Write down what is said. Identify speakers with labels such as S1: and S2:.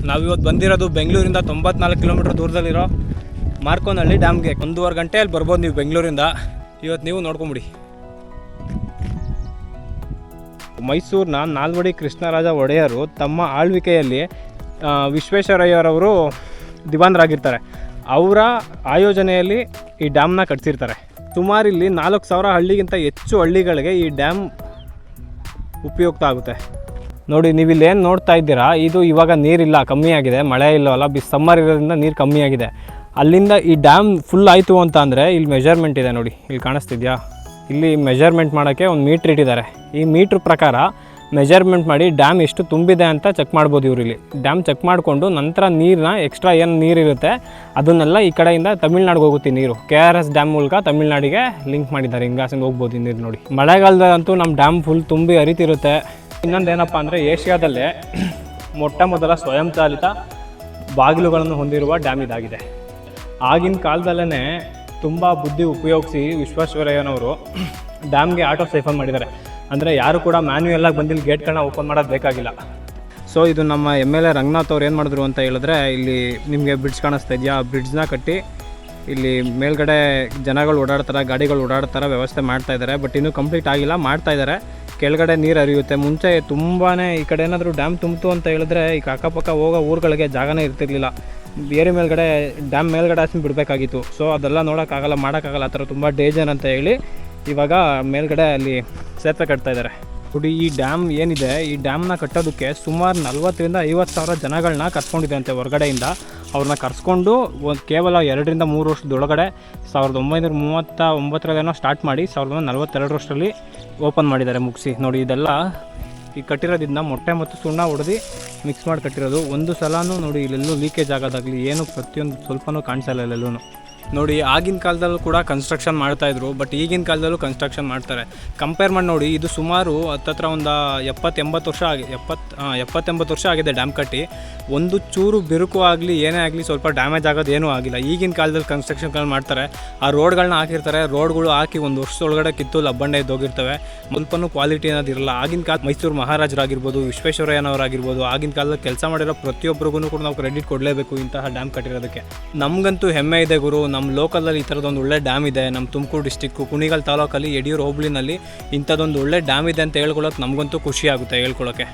S1: ನಾವಿವತ್ತು ಬಂದಿರೋದು ಬೆಂಗಳೂರಿಂದ 94 ಕಿಲೋಮೀಟ್ರ್ ದೂರದಲ್ಲಿರೋ ಮಾರ್ಕೋನಹಳ್ಳಿ ಡ್ಯಾಮ್ಗೆ. 1.5 ಗಂಟೆಯಲ್ಲಿ ಬರ್ಬೋದು ನೀವು ಬೆಂಗಳೂರಿಂದ. ಇವತ್ತು ನೀವು ನೋಡ್ಕೊಂಬಿಡಿ. ಮೈಸೂರಿನ ನಾಲ್ವಡಿ ಕೃಷ್ಣರಾಜ ಒಡೆಯರು ತಮ್ಮ ಆಳ್ವಿಕೆಯಲ್ಲಿ ವಿಶ್ವೇಶ್ವರಯ್ಯರವರು ದಿವಾನರಾಗಿರ್ತಾರೆ. ಅವರ ಆಯೋಜನೆಯಲ್ಲಿ ಈ ಡ್ಯಾಮ್ನ ಕಟ್ಸಿರ್ತಾರೆ. ಸುಮಾರು ಇಲ್ಲಿ 4,000 ಹಳ್ಳಿಗಿಂತ ಹೆಚ್ಚು ಹಳ್ಳಿಗಳಿಗೆ ಈ ಡ್ಯಾಮ್ ಉಪಯುಕ್ತ ಆಗುತ್ತೆ. ನೋಡಿ, ನೀವು ಇಲ್ಲೇನು ನೋಡ್ತಾ ಇದ್ದೀರಾ, ಇದು ಇವಾಗ ನೀರಿಲ್ಲ, ಕಮ್ಮಿಯಾಗಿದೆ, ಮಳೆ ಇಲ್ಲವಲ್ಲ, ಸಮ್ಮರ್ ಇರೋದ್ರಿಂದ ನೀರು ಕಮ್ಮಿಯಾಗಿದೆ. ಅಲ್ಲಿಂದ ಈ ಡ್ಯಾಮ್ ಫುಲ್ ಆಯಿತು ಅಂತ ಅಂದರೆ ಇಲ್ಲಿ ಮೆಜರ್ಮೆಂಟ್ ಇದೆ ನೋಡಿ, ಇಲ್ಲಿ ಕಾಣಿಸ್ತಿದ್ಯಾ? ಇಲ್ಲಿ ಮೆಜರ್ಮೆಂಟ್ ಮಾಡೋಕ್ಕೆ ಒಂದು ಮೀಟ್ರ್ ಇಟ್ಟಿದ್ದಾರೆ. ಈ ಮೀಟ್ರ್ ಪ್ರಕಾರ ಮೆಜರ್ಮೆಂಟ್ ಮಾಡಿ ಡ್ಯಾಮ್ ಎಷ್ಟು ತುಂಬಿದೆ ಅಂತ ಚೆಕ್ ಮಾಡ್ಬೋದು ಇವರು. ಇಲ್ಲಿ ಡ್ಯಾಮ್ ಚೆಕ್ ಮಾಡಿಕೊಂಡು ನಂತರ ನೀರನ್ನ ಎಕ್ಸ್ಟ್ರಾ ಏನು ನೀರಿರುತ್ತೆ ಅದನ್ನೆಲ್ಲ ಈ ಕಡೆಯಿಂದ ತಮಿಳ್ನಾಡಿಗೆ ಹೋಗುತ್ತೆ ನೀರು. KRS ಡ್ಯಾಮ್ ಮೂಲಕ ತಮಿಳ್ನಾಡಿಗೆ ಲಿಂಕ್ ಮಾಡಿದ್ದಾರೆ. ಹಿಂಗಾಸಿಂದ ಹೋಗ್ಬೋದು ನೀರು. ನೋಡಿ, ಮಳೆಗಾಲದಂತೂ ನಮ್ಮ ಡ್ಯಾಮ್ ಫುಲ್ ತುಂಬಿ ಹರಿತಿರುತ್ತೆ. ಇನ್ನೊಂದೇನಪ್ಪ ಅಂದರೆ ಏಷ್ಯಾದಲ್ಲೇ ಮೊಟ್ಟ ಮೊದಲ ಸ್ವಯಂ ಚಾಲಿತ ಬಾಗಿಲುಗಳನ್ನು ಹೊಂದಿರುವ ಡ್ಯಾಮ್ ಇದಾಗಿದೆ. ಆಗಿನ ಕಾಲದಲ್ಲೇ ತುಂಬ ಬುದ್ಧಿ ಉಪಯೋಗಿಸಿ ವಿಶ್ವೇಶ್ವರಯ್ಯನವರು ಡ್ಯಾಮ್ಗೆ ಆಟೋ ಸೈಫನ್ ಮಾಡಿದ್ದಾರೆ. ಅಂದರೆ ಯಾರು ಕೂಡ ಮ್ಯಾನ್ಯುಯಲ್ಲಾಗಿ ಬಂದಿಲ್ಲಿ ಗೇಟ್ಗಳನ್ನ ಓಪನ್ ಮಾಡೋದು ಬೇಕಾಗಿಲ್ಲ. ಸೊ ಇದು ನಮ್ಮ MLA ರಂಗನಾಥ್ ಅವ್ರು ಏನು ಮಾಡಿದ್ರು ಅಂತ ಹೇಳಿದ್ರೆ, ಇಲ್ಲಿ ನಿಮಗೆ ಬ್ರಿಡ್ಜ್ ಕಾಣಿಸ್ತಾ ಇದೆಯಾ, ಆ ಬ್ರಿಡ್ಜ್ನ ಕಟ್ಟಿ ಇಲ್ಲಿ ಮೇಲ್ಗಡೆ ಜನಗಳು ಓಡಾಡ್ತಾರೆ, ಗಾಡಿಗಳು ಓಡಾಡ್ತಾರೆ ವ್ಯವಸ್ಥೆ ಮಾಡ್ತಾಯಿದ್ದಾರೆ. ಬಟ್ ಇನ್ನೂ ಕಂಪ್ಲೀಟ್ ಆಗಿಲ್ಲ, ಮಾಡ್ತಾಯಿದ್ದಾರೆ. ಕೆಳಗಡೆ ನೀರು ಹರಿಯುತ್ತೆ. ಮುಂಚೆ ತುಂಬಾ ಈ ಕಡೆ ಏನಾದರೂ ಡ್ಯಾಮ್ ತುಂಬಿತು ಅಂತ ಹೇಳಿದ್ರೆ ಈ ಅಕ್ಕಪಕ್ಕ ಹೋಗೋ ಊರುಗಳಿಗೆ ಜಾಗನೇ ಇರ್ತಿರ್ಲಿಲ್ಲ. ಬೇರೆ ಮೇಲ್ಗಡೆ ಡ್ಯಾಮ್ ಮೇಲ್ಗಡೆ ಹಾಸಿ ಬಿಡಬೇಕಾಗಿತ್ತು. ಸೊ ಅದೆಲ್ಲ ನೋಡೋಕ್ಕಾಗಲ್ಲ, ಮಾಡೋಕ್ಕಾಗಲ್ಲ, ಆ ಥರ ತುಂಬ ಡೇಂಜರ್ ಅಂತ ಹೇಳಿ ಇವಾಗ ಮೇಲ್ಗಡೆ ಅಲ್ಲಿ ಸೇತುವೆ ಕಟ್ತಾ ಇದ್ದಾರೆ. ನೋಡಿ, ಈ ಡ್ಯಾಮ್ ಏನಿದೆ, ಈ ಡ್ಯಾಮ್ನ ಕಟ್ಟೋದಕ್ಕೆ ಸುಮಾರು 40,000-50,000 ಜನಗಳನ್ನ ಕರ್ಸ್ಕೊಂಡಿದೆ ಅಂತೆ ಹೊರಗಡೆಯಿಂದ. ಅವ್ರನ್ನ ಕರ್ಸ್ಕೊಂಡು ಕೇವಲ 2-3 ವರ್ಷದೊಳಗಡೆ 1939 ಸ್ಟಾರ್ಟ್ ಮಾಡಿ 1942 ಓಪನ್ ಮಾಡಿದ್ದಾರೆ, ಮುಗಿಸಿ. ನೋಡಿ, ಇದೆಲ್ಲ ಈ ಕಟ್ಟಿರೋದನ್ನ ಮೊಟ್ಟೆ ಮತ್ತು ಸುಣ್ಣ ಹೊಡೆದು ಮಿಕ್ಸ್ ಮಾಡಿ ಕಟ್ಟಿರೋದು. ಒಂದು ಸಲನೂ ನೋಡಿ ಇಲ್ಲೆಲ್ಲೂ ಲೀಕೇಜ್ ಆಗೋದಾಗಲಿ ಏನು ಪ್ರತಿಯೊಂದು ಸ್ವಲ್ಪನೂ ಕಾಣಿಸಲ್ಲ ಇಲ್ಲೆಲ್ಲೂ. ನೋಡಿ, ಆಗಿನ ಕಾಲದಲ್ಲೂ ಕೂಡ ಕನ್ಸ್ಟ್ರಕ್ಷನ್ ಮಾಡ್ತಾಯಿದ್ರು, ಬಟ್ ಈಗಿನ ಕಾಲದಲ್ಲೂ ಕನ್ಸ್ಟ್ರಕ್ಷನ್ ಮಾಡ್ತಾರೆ. ಕಂಪೇರ್ ಮಾಡಿ ನೋಡಿ, ಇದು ಸುಮಾರು ಹತ್ತತ್ರ ಒಂದು 70-80 ವರ್ಷ 70-80 ವರ್ಷ ಆಗಿದೆ ಡ್ಯಾಮ್ ಕಟ್ಟಿ. ಒಂದು ಚೂರು ಬಿರುಕು ಆಗಲಿ ಏನೇ ಆಗಲಿ ಸ್ವಲ್ಪ ಡ್ಯಾಮೇಜ್ ಆಗೋದು ಏನೂ ಆಗಿಲ್ಲ. ಈಗಿನ ಕಾಲದಲ್ಲಿ ಕನ್ಸ್ಟ್ರಕ್ಷನ್ಗಳು ಮಾಡ್ತಾರೆ, ಆ ರೋಡ್ಗಳನ್ನ ಹಾಕಿರ್ತಾರೆ, ರೋಡ್ಗಳು ಹಾಕಿ ಒಂದು ವರ್ಷದೊಳಗಡೆ ಕಿತ್ತು ಲಬ್ಬಂಡೆ ಇದ್ದೋಗಿರ್ತವೆ, ಸ್ವಲ್ಪನೂ ಕ್ವಾಲಿಟಿ ಅನ್ನೋದಿರಲ್ಲ. ಆಗಿನ ಕಾಲ ಮೈಸೂರು ಮಹಾರಾಜರಾಗಿರ್ಬೋದು, ವಿಶ್ವೇಶ್ವರಯ್ಯನವರಾಗಿರ್ಬೋದು, ಆಗಿನ ಕಾಲದಲ್ಲಿ ಕೆಲಸ ಮಾಡಿರೋ ಪ್ರತಿಯೊಬ್ಬರಿಗೂ ಕೂಡ ನಾವು ಕ್ರೆಡಿಟ್ ಕೊಡಲೇಬೇಕು ಇಂತಹ ಡ್ಯಾಮ್ ಕಟ್ಟಿರೋದಕ್ಕೆ. ನಮಗಂತೂ ಹೆಮ್ಮೆ ಇದೆ ಗುರು, ನಮ್ಮ ಲೋಕಲಲ್ಲಿ ಈ ಥರದೊಂದು ಒಳ್ಳೆ ಡ್ಯಾಮ್ ಇದೆ. ನಮ್ಮ ತುಮಕೂರು ಡಿಸ್ಟಿಕ್ಕು ಕುಣಿಗಲ್ ತಾಲೂಕಲ್ಲಿ ಯಡಿಯೂರು ಹೋಬಳಿನಲ್ಲಿ ಇಂಥದ್ದೊಂದು ಒಳ್ಳೆ ಡ್ಯಾಮ್ ಇದೆ ಅಂತ ಹೇಳ್ಕೊಳ್ಳೋಕೆ ನಮಗಂತೂ ಖುಷಿ ಆಗುತ್ತೆ ಹೇಳ್ಕೊಳ್ಳೋಕ್ಕೆ.